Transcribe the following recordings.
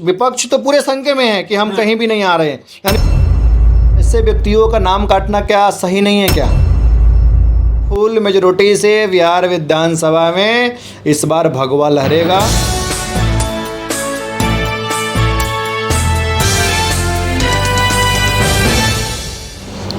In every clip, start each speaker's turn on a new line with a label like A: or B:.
A: विपक्ष तो पूरे शंके में है कि हम कहीं भी नहीं आ रहे हैं। यानी ऐसे व्यक्तियों का नाम काटना क्या सही नहीं है क्या? फुल मेजोरिटी से बिहार विधानसभा में इस बार भगवा लहरेगा।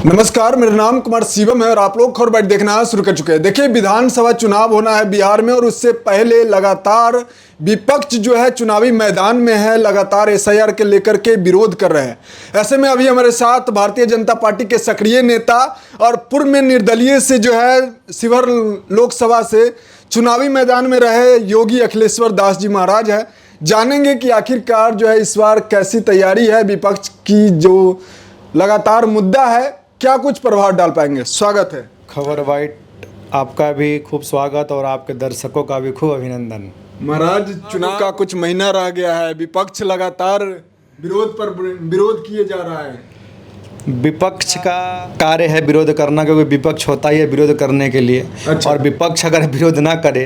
B: नमस्कार, मेरा नाम कुमार शिवम है और आप लोग खबर बाइट देखना शुरू कर चुके हैं। देखिए, विधानसभा चुनाव होना है बिहार में और उससे पहले लगातार विपक्ष जो है चुनावी मैदान में है, लगातार एसआईआर के लेकर के विरोध कर रहे हैं। ऐसे में अभी हमारे साथ भारतीय जनता पार्टी के सक्रिय नेता और पूर्व में निर्दलीय से जो है शिवहर लोकसभा से चुनावी मैदान में रहे योगी अखिलेश्वर दास जी महाराज है। जानेंगे कि आखिरकार जो है इस बार कैसी तैयारी है, विपक्ष की जो लगातार मुद्दा है क्या कुछ प्रभाव डाल पाएंगे। स्वागत है
A: खबर बाइट, आपका भी खूब स्वागत और आपके दर्शकों का भी खूब अभिनंदन।
B: महाराज, चुनाव का कुछ महीना रह गया है, विपक्ष लगातार विरोध पर विरोध किए जा रहा है।
A: विपक्ष का कार्य है विरोध करना, क्योंकि विपक्ष होता ही है विरोध करने के लिए।
B: अच्छा।
A: और विपक्ष अगर विरोध ना करे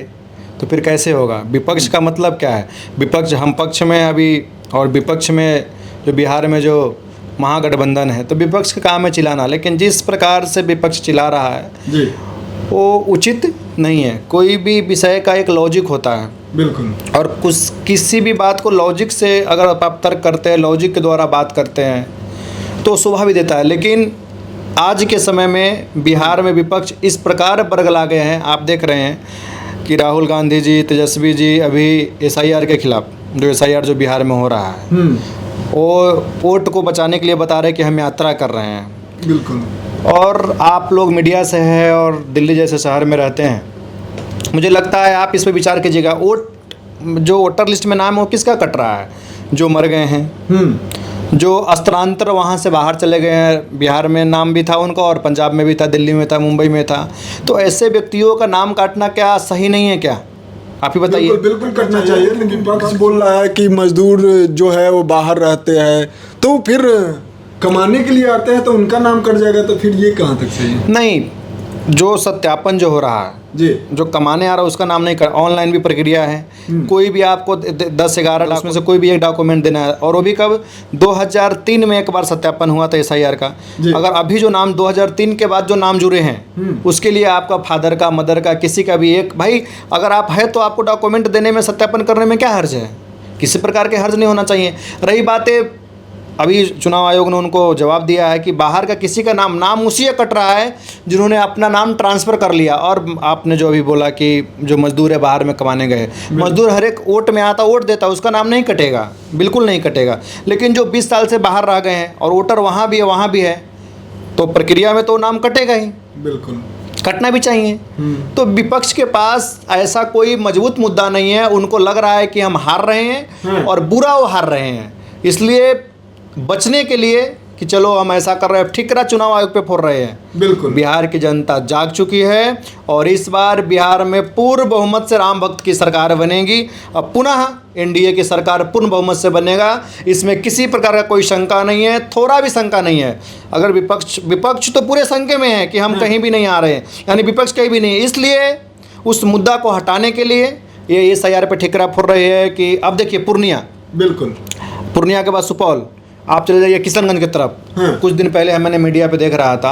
A: तो फिर कैसे होगा? विपक्ष का मतलब क्या है? विपक्ष हम पक्ष में अभी, और विपक्ष में जो बिहार में जो महागठबंधन है, तो विपक्ष का काम है चिल्लाना। लेकिन जिस प्रकार से विपक्ष चिल्ला रहा है
B: जी,
A: वो उचित नहीं है। कोई भी विषय का एक लॉजिक होता है,
B: बिल्कुल।
A: और कुछ किसी भी बात को लॉजिक से अगर आप तर्क करते हैं, लॉजिक के द्वारा बात करते हैं तो शोभा भी देता है। लेकिन आज के समय में बिहार में विपक्ष इस प्रकार बरगला गए हैं। आप देख रहे हैं कि राहुल गांधी जी, तेजस्वी जी अभी एसआईआर के खिलाफ, जो एसआईआर जो बिहार में हो रहा है, वो वोट को बचाने के लिए बता रहे कि हम यात्रा कर रहे हैं।
B: बिल्कुल।
A: और आप लोग मीडिया से हैं और दिल्ली जैसे शहर में रहते हैं, मुझे लगता है आप इस पर विचार कीजिएगा। जो वोटर लिस्ट में नाम है वो किसका कट रहा है? जो मर गए हैं, जो स्थानांतर वहाँ से बाहर चले गए हैं। बिहार में नाम भी था उनका और पंजाब में भी था, दिल्ली में था, मुंबई में था। तो ऐसे व्यक्तियों का नाम काटना क्या सही नहीं है क्या? आप ही बताइए।
B: बिल्कुल करना चाहिए, लेकिन विपक्ष बोल रहा है कि मजदूर जो है वो बाहर रहते हैं तो फिर कमाने के लिए आते हैं तो उनका नाम कट जाएगा, तो फिर ये कहाँ तक सही है?
A: नहीं, जो सत्यापन जो हो रहा है
B: जी,
A: जो कमाने आ रहा है उसका नाम नहीं कर, ऑनलाइन भी प्रक्रिया है। कोई भी आपको 10-11 लाख में से कोई भी एक डॉक्यूमेंट देना है, और वो भी कब 2003 में एक बार सत्यापन हुआ था एसआईआर का। अगर अभी जो नाम 2003 के बाद जो नाम जुड़े हैं उसके लिए आपका फादर का, मदर का, किसी का भी एक भाई अगर आप है तो आपको डॉक्यूमेंट देने में, सत्यापन करने में क्या हर्ज है? किसी प्रकार के हर्ज नहीं होना चाहिए। रही बातें, अभी चुनाव आयोग ने उनको जवाब दिया है कि बाहर का किसी का नाम उसी का कट रहा है जिन्होंने अपना नाम ट्रांसफ़र कर लिया। और आपने जो अभी बोला कि जो मजदूर है बाहर में कमाने गए, मजदूर हर एक वोट में आता, वोट देता, उसका नाम नहीं कटेगा, बिल्कुल नहीं कटेगा। लेकिन जो 20 साल से बाहर रह गए हैं और वोटर वहाँ भी है तो प्रक्रिया में तो नाम कटेगा ही,
B: बिल्कुल
A: कटना भी चाहिए। तो विपक्ष के पास ऐसा कोई मजबूत मुद्दा नहीं है। उनको लग रहा है कि हम हार रहे हैं और बुरा वो हार रहे हैं, इसलिए बचने के लिए कि चलो हम ऐसा कर रहे हैं, ठिकरा चुनाव आयोग पे फोड़ रहे हैं।
B: बिल्कुल।
A: बिहार की जनता जाग चुकी है और इस बार बिहार में पूर्ण बहुमत से राम भक्त की सरकार बनेगी। अब पुनः एनडीए की सरकार पूर्ण बहुमत से बनेगा, इसमें किसी प्रकार का कोई शंका नहीं है, थोड़ा भी शंका नहीं है। अगर विपक्ष तो पूरे शंके में है कि हम कहीं भी नहीं आ रहे हैं, यानी विपक्ष कहीं भी नहीं है। इसलिए उस मुद्दा को हटाने के लिए ये एसआईआर पे ठिकरा फोड़ रहे हैं कि अब देखिए पूर्णिया,
B: बिल्कुल,
A: पूर्णिया के बाद सुपौल, आप चले जाइए किशनगंज की तरफ। कुछ दिन पहले मैंने मीडिया पे देख रहा था,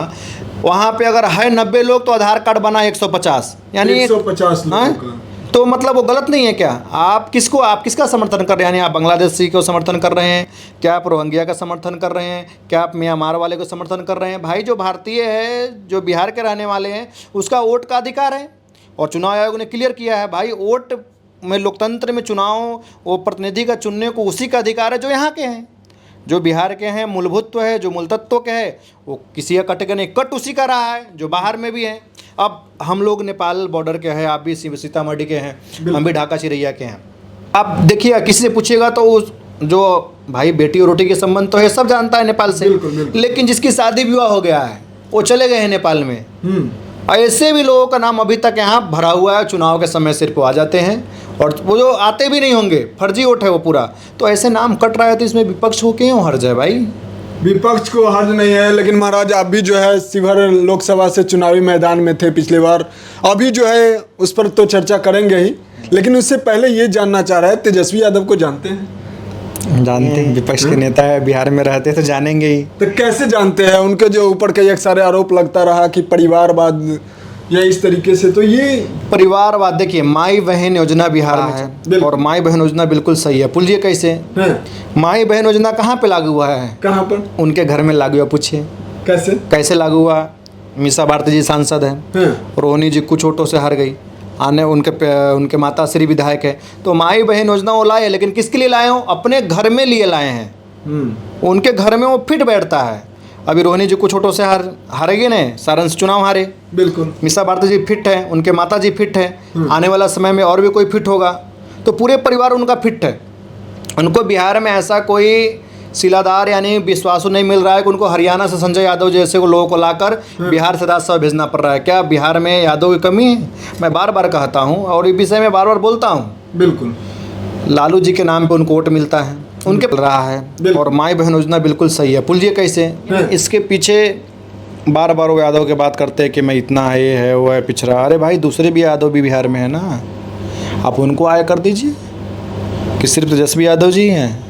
A: वहाँ पे अगर है 90 लोग तो आधार कार्ड बना 150, यानी
B: 150 लोगों का।
A: तो मतलब वो गलत नहीं है क्या? आप किसका समर्थन कर रहे हैं? यानी आप बांग्लादेशी को समर्थन कर रहे हैं क्या? आप रोहिंग्या का समर्थन कर रहे हैं क्या? आप म्यांमार वाले को समर्थन कर रहे हैं? भाई जो भारतीय है, जो बिहार के रहने वाले हैं, उसका वोट का अधिकार है। और चुनाव आयोग ने क्लियर किया है भाई, वोट में, लोकतंत्र में चुनाव, वो प्रतिनिधि का चुनने को उसी का अधिकार है जो यहाँ के हैं, जो बिहार के हैं, मूलभूत्व है, जो मूल तत्व के हैं, वो किसी का कटेगा नहीं, कट उसी का रहा है जो बाहर में भी है। अब हम लोग नेपाल बॉर्डर के हैं, आप भी सीतामढ़ी के हैं, हम भी ढाका चिरैया के हैं। अब देखिए, किसी से पूछेगा तो उस जो भाई बेटी और रोटी के संबंध तो है, सब जानता है नेपाल से।
B: बिल्कुल।
A: लेकिन जिसकी शादी विवाह हो गया है वो चले गए हैं नेपाल में। ऐसे भी लोगों का नाम अभी तक यहाँ भरा हुआ है, चुनाव के समय सिर पर आ जाते हैं, और वो जो आते भी नहीं होंगे, फर्जी वोट है वो पूरा। तो ऐसे नाम कट रहा है, तो इसमें विपक्ष को क्यों हर्ज है भाई?
B: विपक्ष को हर्ज नहीं है, लेकिन महाराज आप भी जो है शिवहर लोकसभा से चुनावी मैदान में थे पिछली बार, अभी जो है उस पर तो चर्चा करेंगे ही, लेकिन उससे पहले ये जानना चाह रहा है, तेजस्वी यादव को जानते हैं?
A: जानते हैं, विपक्ष के नेता है, बिहार में रहते तो जानेंगे ही।
B: तो कैसे जानते हैं? उनके जो ऊपर के एक सारे आरोप लगता रहा कि परिवारवाद या इस तरीके से, तो ये
A: परिवारवाद, देखिए माई बहन योजना बिहार में है
B: बिल्कुल।
A: और माई बहन योजना बिल्कुल सही है। पूछिए कैसे?
B: हैं?
A: माई बहन योजना कहाँ पे लागू हुआ है?
B: कहाँ पर?
A: उनके घर में लागू हुआ। पूछिए
B: कैसे?
A: कैसे लागू हुआ? मीसा भारती जी सांसद हैं,
B: हैं?
A: रोहिणी जी कुछ वोटों से हार गई, आने उनके माता श्री विधायक है, तो माई बहन योजना वो लाए, लेकिन किसके लिए लाए हो? अपने घर में लिए लाए हैं। उनके घर में वो फिट बैठता है। अभी रोहिणी जी कुछ वोटों से हारेगी ने, सारण से चुनाव हारे।
B: बिल्कुल।
A: मीसा भारती जी फिट है, उनके माता जी फिट है, आने वाला समय में और भी कोई फिट होगा, तो पूरे परिवार उनका फिट है। उनको बिहार में ऐसा कोई सिलादार यानी विश्वासु नहीं मिल रहा है कि उनको हरियाणा से संजय यादव जैसे को लोगों को लाकर बिहार से राज्यसभा भेजना पड़ रहा है। क्या बिहार में यादव की कमी है? मैं बार बार कहता हूँ और इस विषय में बार बार बोलता हूँ।
B: बिल्कुल।
A: लालू जी के नाम पे उनको वोट मिलता है, उनके मिल रहा है। और माई बहन योजना बिल्कुल सही है। पुलिए कैसे? इसके पीछे बार बार वो यादव की बात करते हैं कि मैं इतना है, ये है, वो है, पिछड़ा। अरे भाई, दूसरे भी यादव भी बिहार में है ना, आप उनको आया कर दीजिए कि सिर्फ तेजस्वी यादव जी हैं?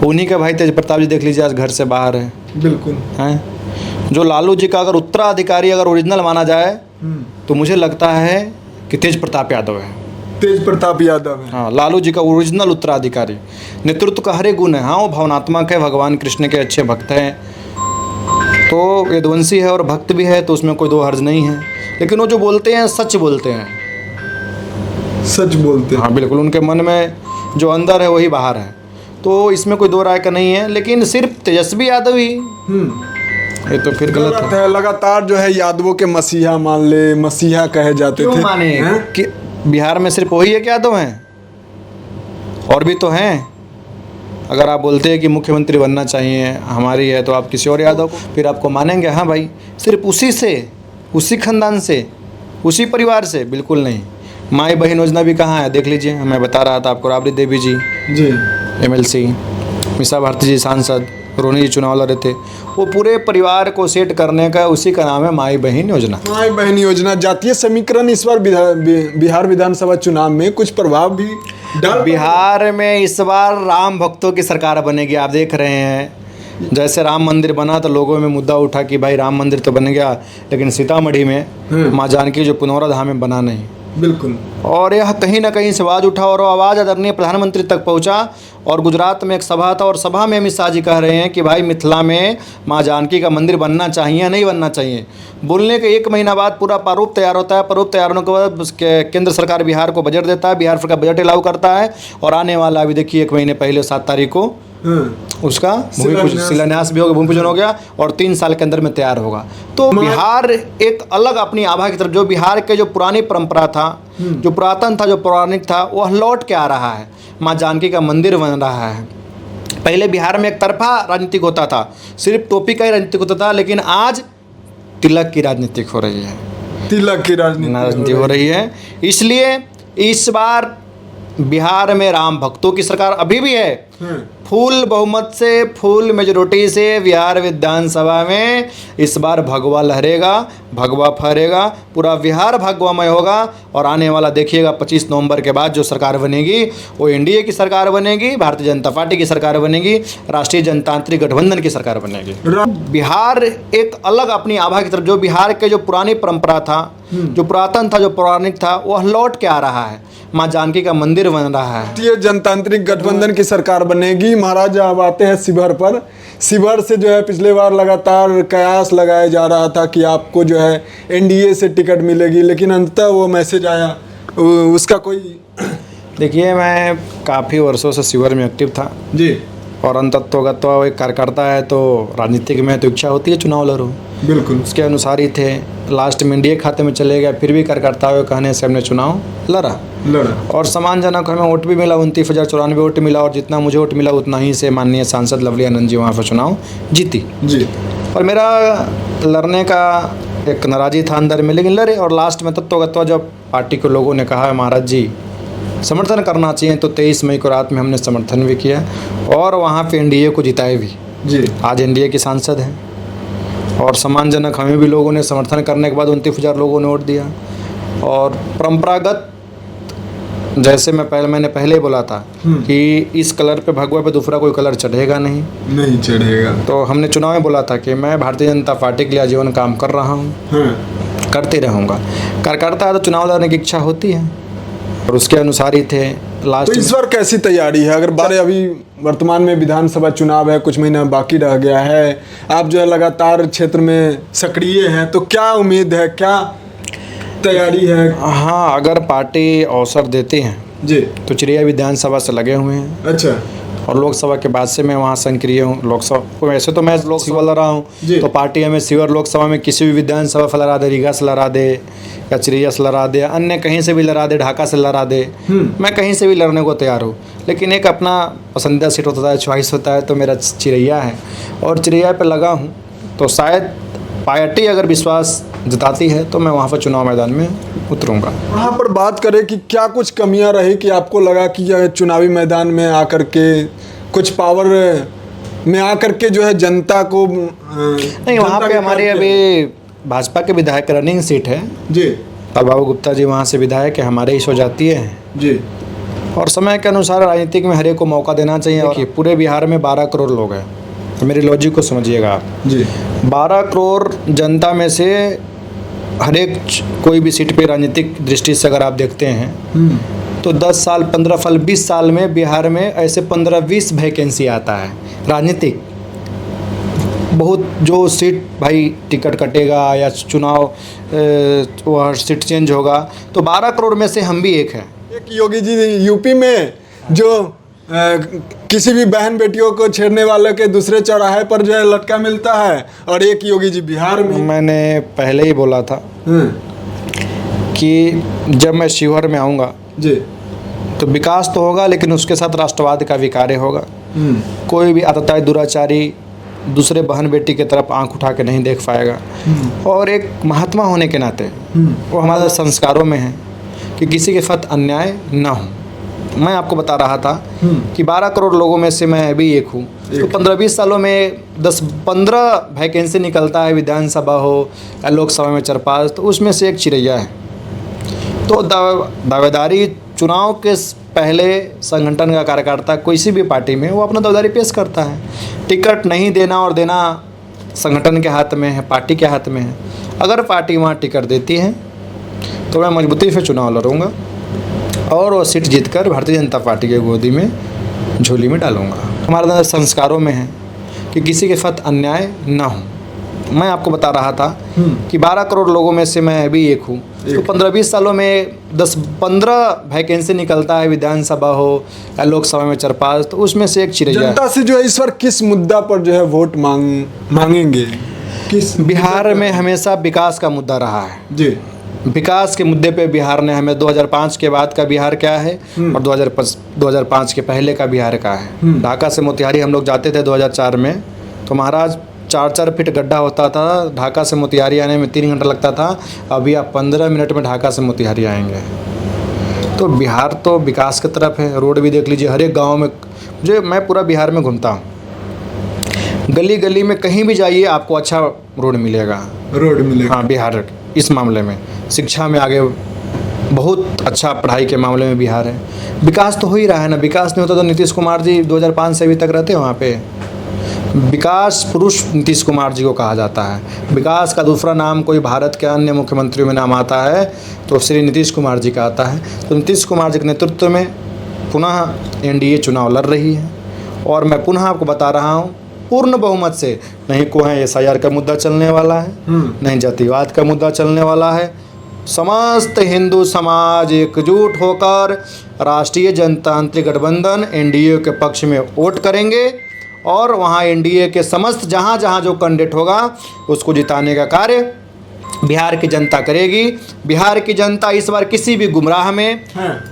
A: उन्हीं का भाई तेज प्रताप जी देख लीजिए, आज घर से बाहर है।
B: बिल्कुल।
A: हैं? जो लालू जी का अगर उत्तराधिकारी अगर ओरिजिनल माना जाए तो मुझे लगता है कि तेज प्रताप यादव है।
B: तेज प्रताप यादव है।
A: हाँ, लालू जी का ओरिजिनल उत्तराधिकारी। नेतृत्व का हर एक गुण है। हाँ, वो भावनात्मक है, भगवान कृष्ण के अच्छे भक्त हैं, तो वेदवंशी है और भक्त भी है, तो उसमें कोई दो हर्ज नहीं है। लेकिन वो जो बोलते हैं सच बोलते हैं।
B: सच बोलते हैं।
A: हाँ बिल्कुल, उनके मन में जो अंदर है वही बाहर है, तो इसमें कोई दो राय का नहीं है। लेकिन सिर्फ तेजस्वी यादव ही, ये तो फिर गलत है।
B: लगातार जो है यादवों के मसीहा मान ले, मसीहा कहे जाते
A: क्यों
B: थे।
A: माने कि बिहार में सिर्फ वही है कि यादव हैं? और भी तो हैं। अगर आप बोलते हैं कि मुख्यमंत्री बनना चाहिए हमारी है, तो आप किसी और यादव को, फिर आपको मानेंगे? हाँ भाई, सिर्फ उसी से, उसी खानदान से, उसी परिवार से? बिल्कुल नहीं। माई बहन योजना भी कहाँ है देख लीजिए। मैं बता रहा था आपको, राबड़ी देवी जी MLC, मीसा भारती जी सांसद, रोहिणी जी चुनाव लड़े थे। वो पूरे परिवार को सेट करने का उसी का नाम है माई बहन योजना।
B: माई बहन योजना। जातीय समीकरण इस बार बिहार विधानसभा चुनाव में कुछ प्रभाव भी डाल?
A: बिहार में इस बार राम भक्तों की सरकार बनेगी। आप देख रहे हैं, जैसे राम मंदिर बना तो लोगों में मुद्दा उठा कि भाई राम मंदिर तो बन गया, लेकिन सीतामढ़ी में माँ जानकी जो पुनौरा धाम में बना नहीं।
B: बिल्कुल।
A: और यह कहीं ना कहीं से आवाज़ उठा और आवाज़ आदरणीय प्रधानमंत्री तक पहुंचा। और गुजरात में एक सभा था और सभा में अमित शाह जी कह रहे हैं कि भाई मिथिला में माँ जानकी का मंदिर बनना चाहिए या नहीं बनना चाहिए। बोलने के 1 महीना बाद पूरा प्रारूप तैयार होता है। प्रारूप तैयार होने के बाद केंद्र सरकार बिहार को बजट देता है, बिहार सरकार बजट लागू करता है, और आने वाला अभी देखिए 1 महीने पहले 7 तारीख को उसका शिलान्यास भी हो गया, भूमि पूजन हो गया, और 3 साल के अंदर में तैयार होगा। तो बिहार एक अलग अपनी आभा की तरफ, जो बिहार के जो पुरानी परंपरा था, जो पुरातन था, जो पौराणिक था, वह लौट के आ रहा है। माँ जानकी का मंदिर बन रहा है। पहले बिहार में एक तरफा राजनीतिक होता था, सिर्फ टोपी का ही राजनीतिक होता था, लेकिन आज तिलक की राजनीतिक हो रही है।
B: तिलक की राजनीति
A: हो रही है। इसलिए इस बार बिहार में राम भक्तों की सरकार अभी भी है। फुल बहुमत से, फुल मेजोरिटी से बिहार विधानसभा में इस बार भगवा लहरेगा, भगवा फहरेगा, पूरा बिहार भगवामय होगा। और आने वाला देखिएगा 25 नवंबर के बाद जो सरकार बनेगी वो एनडीए की सरकार बनेगी, भारतीय जनता पार्टी की सरकार बनेगी, राष्ट्रीय जनतांत्रिक गठबंधन की सरकार बनेगी। बिहार एक अलग अपनी आभा की तरफ, जो बिहार के जो पुरानी परंपरा था, जो पुरातन था, जो पौराणिक था, वह लौट के आ रहा है। माँ जानकी का मंदिर बन रहा है।
B: राष्ट्रीय जनतांत्रिक गठबंधन की सरकार बनेगी। महाराज अब आते हैं शिवहर पर। शिवहर से जो है पिछले बार लगातार कयास लगाया जा रहा था कि आपको जो है एनडीए से टिकट मिलेगी, लेकिन अंततः वो मैसेज आया, उसका कोई?
A: देखिए, मैं काफ़ी वर्षों से शिवहर में एक्टिव था
B: जी,
A: और अंतत्वगत तो एक कार्यकर्ता है, तो राजनीतिक में तो इच्छा होती है चुनाव लड़ो।
B: बिल्कुल
A: उसके अनुसार ही थे। लास्ट में एनडीए खाते में चले गए, फिर भी कार्यकर्ताओं के कहने से हमने चुनाव लड़ा और सम्मानजनक हमें वोट भी मिला। 29,094 वोट मिला, और जितना मुझे वोट मिला उतना ही से माननीय सांसद लवली आनंद जी वहाँ पर चुनाव जीती
B: जी।
A: और मेरा लड़ने का एक नाराज़ी था अंदर में, लेकिन लड़े। और लास्ट में तत्वगत्वा जब पार्टी के लोगों ने कहा महाराज जी समर्थन करना चाहिए, तो 23 मई को रात में हमने समर्थन भी किया और वहाँ पे एनडीए को जिताए भी
B: जी।
A: आज एनडीए के सांसद हैं और सम्मानजनक हमें भी लोगों ने समर्थन करने के बाद 29,000 लोगों ने वोट दिया। और परंपरागत जैसे मैंने पहले ही बोला था कि इस कलर पे भगवा पे दूसरा कोई कलर चढ़ेगा नहीं
B: चढ़ेगा।
A: तो हमने चुनाव में बोला था कि मैं भारतीय जनता पार्टी के लिए आजीवन काम कर रहा हूँ, करते रहूँगा। कार्यकर्ता है तो चुनाव लड़ने की इच्छा होती है और उसके अनुसार ही थे लास्ट।
B: तो इस बार कैसी तैयारी है? अगर बारे अभी वर्तमान में विधानसभा चुनाव है, कुछ महीना बाकी रह गया है, आप जो है लगातार क्षेत्र में सक्रिय हैं, तो क्या उम्मीद है, क्या तैयारी है?
A: हाँ, अगर पार्टी अवसर देती है
B: जी
A: तो चिड़िया विधानसभा से लगे हुए हैं।
B: अच्छा।
A: और लोकसभा के बाद से मैं वहाँ सक्रिय हूँ। लोकसभा वैसे तो मैं लोकसभा लड़ा हूँ, तो पार्टी हमें शिवर लोकसभा में किसी भी विधानसभा से लड़ा दे, रीगा से लड़ा दे या चिड़िया से लड़ा दे, अन्य कहीं से भी लड़ा दे, ढाका से लड़ा दे, मैं कहीं से भी लड़ने को तैयार हूँ। लेकिन एक अपना पसंदीदा सीट होता है, चॉइस होता है, तो मेरा चिड़िया है और चिड़िया पे लगा हूँ। तो शायद पार्टी अगर विश्वास जताती है तो मैं वहाँ पर चुनाव मैदान में उतरूँगा।
B: वहाँ पर बात करें कि क्या कुछ कमियां रही कि आपको लगा कि यह चुनावी मैदान में आकर के कुछ पावर में आकर के जो है जनता को
A: नहीं, वहाँ पे हमारे अभी भाजपा के विधायक रनिंग सीट है
B: जी,
A: और बाबू गुप्ता जी वहाँ से विधायक है, हमारे ही हो जाती है
B: जी।
A: और समय के अनुसार राजनीतिक में हर एक को मौका देना चाहिए। और पूरे बिहार में 12 करोड़ लोग हैं, तो मेरी लॉजिक को समझिएगा आप
B: जी।
A: 12 करोड़ जनता में से हर एक कोई भी सीट पे राजनीतिक दृष्टि से अगर आप देखते हैं तो 10 साल 15 साल 20 साल में बिहार में ऐसे 15-20 वैकेंसी आता है राजनीतिक। बहुत जो सीट भाई टिकट कटेगा या चुनाव वह सीट चेंज होगा, तो 12 करोड़ में से हम भी एक हैं।
B: एक योगी जी यूपी में जो किसी भी बहन बेटियों को छेड़ने वाले के दूसरे चौराहे पर जो है लटका मिलता है, और एक योगी जी बिहार में।
A: मैंने पहले ही बोला था कि जब मैं शिवहर में आऊँगा
B: जी,
A: तो विकास तो होगा लेकिन उसके साथ राष्ट्रवाद का विकार्य होगा। कोई भी आतताई दुराचारी दूसरे बहन बेटी की तरफ आंख उठा के नहीं देख पाएगा। और एक महात्मा होने के नाते वो हमारे संस्कारों में है कि किसी के साथ अन्याय ना हो। मैं आपको बता रहा था कि 12 करोड़ लोगों में से मैं भी एक हूँ। तो 15-20 सालों में 10-15 वैकेंसी निकलता है, विधानसभा हो या लोकसभा में 4-5, तो उसमें से एक चिड़ैया है। तो दावेदारी चुनाव के पहले संगठन का कार्यकर्ता किसी भी पार्टी में वो अपना दावेदारी पेश करता है। टिकट नहीं देना और देना संगठन के हाथ में है, पार्टी के हाथ में है। अगर पार्टी वहाँ टिकट देती है तो मैं मजबूती से चुनाव लड़ूंगा और वो सीट जीतकर भारतीय जनता पार्टी के गोदी में झोली में डालूंगा। हमारे संस्कारों में है कि किसी के साथ अन्याय ना हो। मैं आपको बता रहा था कि 12 करोड़ लोगों में से मैं भी एक हूँ। तो 15-20 सालों में 10-15 वैकेंसी निकलता है, विधानसभा हो या लोकसभा में 4-5, तो उसमें से एक चिड़ैया।
B: जनता से जो है इस बार किस मुद्दा पर जो है वोट मांगेंगे? किस?
A: बिहार में हमेशा विकास का मुद्दा रहा है
B: जी।
A: विकास के मुद्दे पे बिहार ने हमें 2005 के बाद का बिहार क्या है और 2005 के पहले का बिहार का है। ढाका से मोतिहारी हम लोग जाते थे 2004 में, तो महाराज 4-4 फीट गड्ढा होता था। ढाका से मोतिहारी आने में 3 घंटा लगता था। अभी आप 15 मिनट में ढाका से मोतिहारी आएंगे। तो बिहार तो विकास की तरफ है। रोड भी देख लीजिए, हर एक गाँव में मैं पूरा बिहार में घूमता हूँ, गली गली में कहीं भी जाइए आपको अच्छा रोड मिलेगा। हाँ, बिहार इस मामले में शिक्षा में आगे बहुत अच्छा, पढ़ाई के मामले में बिहार है। विकास तो हो ही रहा है ना। विकास नहीं होता तो नीतीश कुमार जी 2005 से अभी तक रहते हैं वहाँ पे। विकास पुरुष नीतीश कुमार जी को कहा जाता है। विकास का दूसरा नाम कोई भारत के अन्य मुख्यमंत्रियों में नाम आता है तो श्री नीतीश कुमार जी का आता है। तो नीतीश कुमार जी के नेतृत्व में पुनः एनडीए चुनाव लड़ रही है और मैं पुनः आपको बता रहा हूँ पूर्ण बहुमत से। नहीं को है SIR का मुद्दा चलने वाला है, नहीं जातिवाद का मुद्दा चलने वाला है। समस्त हिंदू समाज एकजुट होकर राष्ट्रीय जनतांत्रिक गठबंधन एनडीए के पक्ष में वोट करेंगे और वहाँ एनडीए के समस्त जहाँ जहाँ जो कैंडिडेट होगा उसको जिताने का कार्य बिहार की जनता करेगी। बिहार की जनता इस बार किसी भी गुमराह में,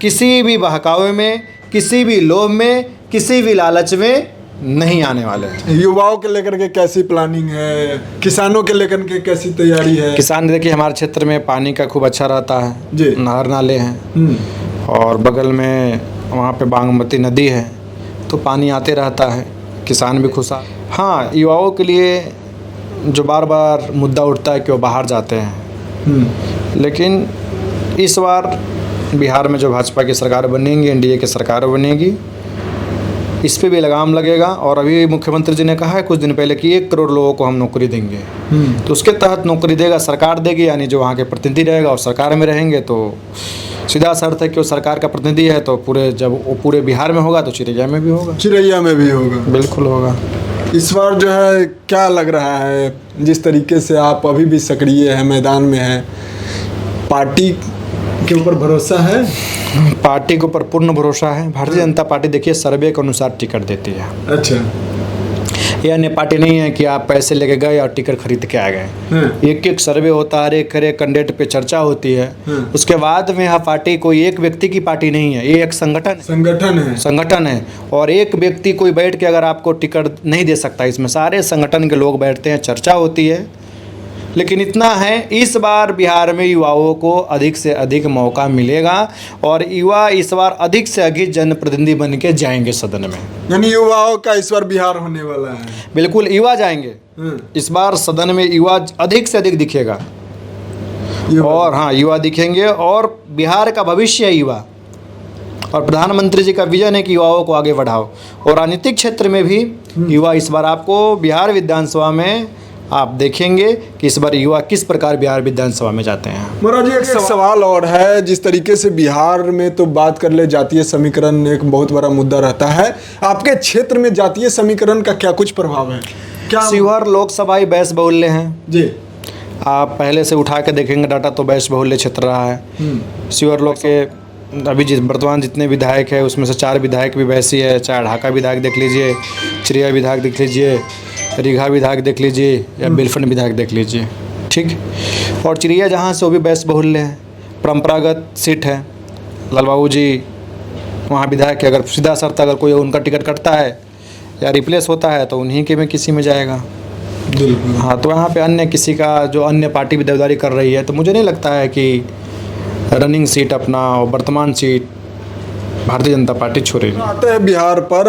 A: किसी भी बहकावे में, किसी भी लोभ में, किसी भी लालच में नहीं आने वाले हैं।
B: युवाओं के लेकर के कैसी प्लानिंग है? किसानों के लेकर के कैसी तैयारी है?
A: किसान देखिए, हमारे क्षेत्र में पानी का खूब अच्छा रहता है
B: जी।
A: नहर नाले हैं और बगल में वहाँ पे बागमती नदी है, तो पानी आते रहता है, किसान भी खुश। हाँ, युवाओं के लिए जो बार बार मुद्दा उठता है कि वो बाहर जाते हैं, लेकिन इस बार बिहार में जो भाजपा की सरकार बनेंगी, एनडीए की सरकार बनेगी, इस पे भी लगाम लगेगा। और अभी मुख्यमंत्री जी ने कहा है कुछ दिन पहले कि 1 करोड़ लोगों को हम नौकरी देंगे, तो उसके तहत नौकरी देगा, सरकार देगी, यानी जो वहाँ के प्रतिनिधि रहेगा और सरकार में रहेंगे तो सीधा सा अर्थ है कि वो सरकार का प्रतिनिधि है, तो जब वो पूरे बिहार में होगा तो चिरैया में भी होगा।
B: चिरैया में भी होगा,
A: बिल्कुल होगा।
B: इस बार जो है क्या लग रहा है, जिस तरीके से आप अभी भी सक्रिय हैं, मैदान में हैं, पार्टी के ऊपर भरोसा है?
A: पार्टी के ऊपर पूर्ण भरोसा है। भारतीय जनता पार्टी देखिए सर्वे के अनुसार टिकट देती है।
B: अच्छा,
A: ये अन्य पार्टी नहीं है कि आप पैसे लेके गए और टिकट खरीद के आ गए। एक एक सर्वे होता है, हर एक कैंडिडेट पे चर्चा होती है, उसके बाद में यह पार्टी कोई एक व्यक्ति की पार्टी नहीं है, ये एक संगठन है। और एक व्यक्ति कोई बैठ के अगर आपको टिकट नहीं दे सकता, इसमें सारे संगठन के लोग बैठते हैं, चर्चा होती है। लेकिन इतना है, इस बार बिहार में युवाओं को अधिक से अधिक मौका मिलेगा और युवा इस बार अधिक से अधिक जनप्रतिनिधि बन के जाएंगे सदन में।
B: यानी युवाओं का इस बार बिहार होने वाला है।
A: बिल्कुल, युवा जाएंगे इस बार सदन में, युवा अधिक से अधिक दिखेगा। और हाँ, युवा दिखेंगे और बिहार का भविष्य है युवा। और प्रधानमंत्री जी का विजन है कि युवाओं को आगे बढ़ाओ। और राजनीतिक क्षेत्र में भी युवा इस बार आपको बिहार विधानसभा में आप देखेंगे कि इस बार युवा किस प्रकार बिहार विधानसभा में जाते हैं।
B: महाराज जी, एक सवाल और है, जिस तरीके से बिहार में तो बात कर ले, जातीय समीकरण एक बहुत बड़ा मुद्दा रहता है। आपके क्षेत्र में जातीय समीकरण का क्या कुछ प्रभाव है? क्या
A: शिवहर लोकसभा ही बैस बहुल्य हैं
B: जी?
A: आप पहले से उठा के देखेंगे डाटा तो बैस बहुल्य क्षेत्र रहा है। शिवहर लोग के अभी वर्तमान जितने विधायक है उसमें से 4 विधायक भी वैसी है, चाहे ढाका विधायक देख लीजिए, चिरैया विधायक देख लीजिए, रीगा विधायक देख लीजिए या बिलफन विधायक देख लीजिए, ठीक। और चिरैया जहाँ से वो भी बैस बहुल्य है, परंपरागत सीट है। लाल बाबू जी वहाँ विधायक है, अगर सीधा शर्त अगर कोई उनका टिकट कटता है या रिप्लेस होता है तो उन्हीं के में किसी में जाएगा। हाँ, तो यहाँ पे अन्य किसी का जो अन्य पार्टी भी दावेदारी कर रही है, तो मुझे नहीं लगता है कि रनिंग सीट अपना वर्तमान सीट भारतीय जनता पार्टी छोड़ेगी।
B: आते हैं बिहार पर,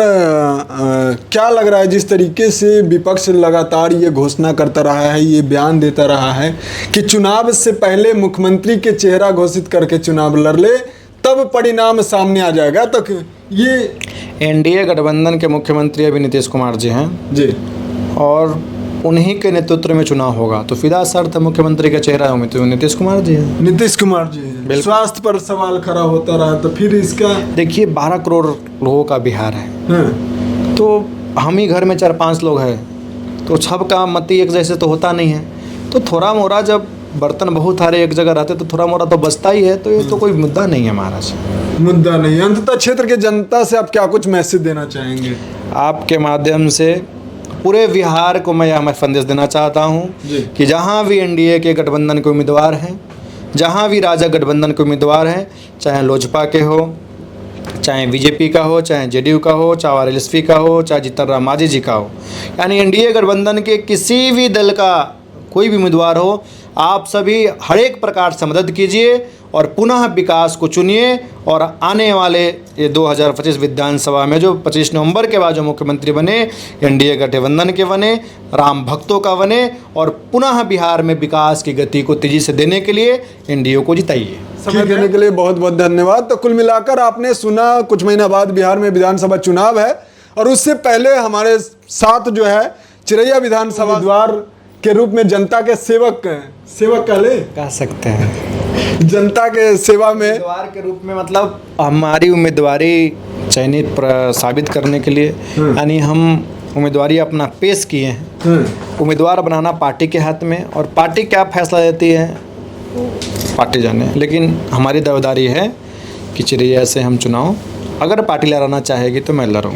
B: क्या लग रहा है, जिस तरीके से विपक्ष लगातार ये घोषणा करता रहा है, ये बयान देता रहा है कि चुनाव से पहले मुख्यमंत्री के चेहरा घोषित करके चुनाव लड़ ले तब परिणाम सामने आ जाएगा, तक ये
A: एनडीए गठबंधन के मुख्यमंत्री अभी नीतीश कुमार जी हैं
B: जी, और
A: उन्हीं के नेतृत्व में चुनाव होगा, तो फिदा शर्त मुख्यमंत्री का चेहरा है तो नीतीश कुमार जी हैं।
B: नीतीश कुमार जी, स्वास्थ्य पर सवाल खड़ा होता रहा, तो फिर इसका
A: देखिए 12 करोड़ लोगों का बिहार है, तो हम ही घर में 4-5 लोग हैं, तो सबका मती एक जैसे तो होता नहीं है, तो थोड़ा मोड़ा जब बर्तन बहुत सारे एक जगह रहते तो थोड़ा मोड़ा तो बचता ही है, तो ये तो कोई मुद्दा नहीं है महाराज,
B: मुद्दा नहीं। अंततः क्षेत्र के जनता से आप क्या कुछ मैसेज देना चाहेंगे?
A: आपके माध्यम से पूरे बिहार को मैं यह संदेश देना चाहता हूं कि जहां भी एनडीए के गठबंधन के उम्मीदवार हैं, जहां भी राजग गठबंधन के उम्मीदवार हैं, चाहे लोजपा के हो, चाहे बीजेपी का हो, चाहे जेडीयू का हो, चाहे आरएलएसपी का हो, चाहे जीतन राम मांझी जी का हो, यानी एनडीए गठबंधन के किसी भी दल का कोई भी उम्मीदवार हो, आप सभी हर एक प्रकार से मदद कीजिए और पुनः विकास को चुनिए। और आने वाले ये 2025 विधानसभा में जो 25 नवंबर के बाद जो मुख्यमंत्री बने, एनडीए गठबंधन के बने, राम भक्तों का बने और पुनः बिहार में विकास की गति को तेजी से देने के लिए एनडीए को जिताइए।
B: समय देने के लिए बहुत बहुत धन्यवाद। तो कुल मिलाकर आपने सुना, कुछ महीना बाद बिहार में विधानसभा चुनाव है और उससे पहले हमारे साथ जो है चिरैया विधानसभा उम्मीदवार के रूप में जनता के सेवक कह सकते हैं, जनता के सेवा में
A: उम्मीदवार के रूप में, मतलब हमारी उम्मीदवारी चयनित साबित करने के लिए, यानी हम उम्मीदवारी अपना पेश किए हैं। उम्मीदवार बनाना पार्टी के हाथ में, और पार्टी क्या फैसला देती है पार्टी जाने, लेकिन हमारी दावेदारी है कि चिरैया से हम चुनाव अगर पार्टी लड़ाना चाहेगी तो मैं लड़ूंगा।